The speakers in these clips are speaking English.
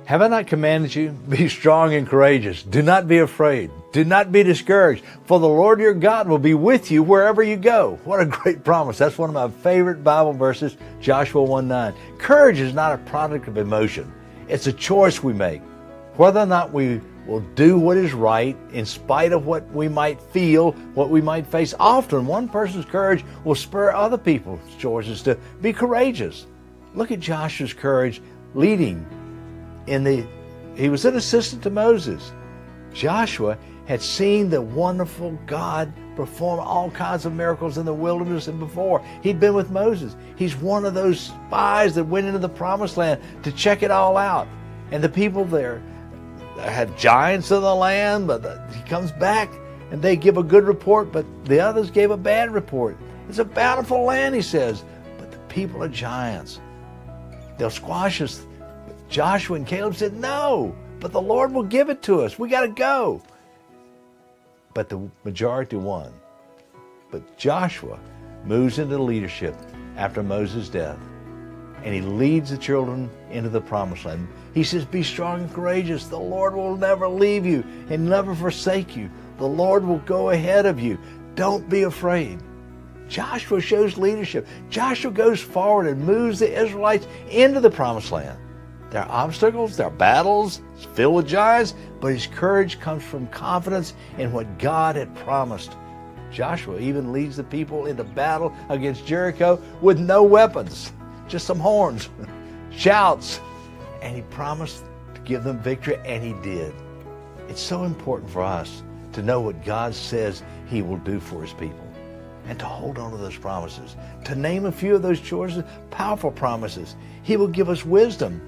Have I not commanded you? Be strong and courageous. Do not be afraid. Do not be discouraged, for the Lord your God will be with you wherever you go. What a great promise. That's one of my favorite Bible verses, Joshua 1:9. Courage is not a product of emotion. It's a choice we make. Whether or not we will do what is right in spite of what we might feel, what we might face. Often one person's courage will spur other people's choices to be courageous. Look at Joshua's courage leading he was an assistant to Moses. Joshua had seen the wonderful God perform all kinds of miracles in the wilderness and before. He'd been with Moses. He's one of those spies that went into the promised land to check it all out. And the people there had giants in the land, but he comes back and they give a good report, but the others gave a bad report. It's a bountiful land, he says, but the people are giants. They'll squash us. Joshua and Caleb said, no, but the Lord will give it to us. We got to go. But the majority won. But Joshua moves into leadership after Moses' death, and he leads the children into the promised land. He says, be strong and courageous. The Lord will never leave you and never forsake you. The Lord will go ahead of you. Don't be afraid. Joshua shows leadership. Joshua goes forward and moves the Israelites into the promised land. There are obstacles, there are battles, it's filled with giants, but his courage comes from confidence in what God had promised. Joshua even leads the people into battle against Jericho with no weapons, just some horns, shouts, and he promised to give them victory, and he did. It's so important for us to know what God says he will do for his people and to hold on to those promises. To name a few of those choices, powerful promises. He will give us wisdom.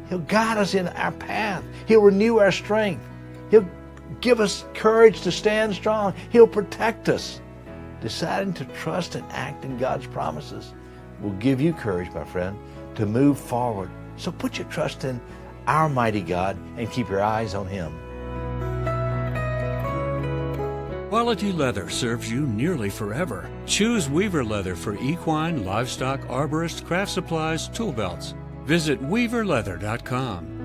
He'll guide us in our path. He'll renew our strength. He'll give us courage to stand strong. He'll protect us. Deciding to trust and act in God's promises will give you courage, my friend, to move forward. So put your trust in our mighty God and keep your eyes on him. Quality leather serves you nearly forever. Choose Weaver Leather for equine, livestock, arborist, craft supplies, tool belts. Visit weaverleather.com.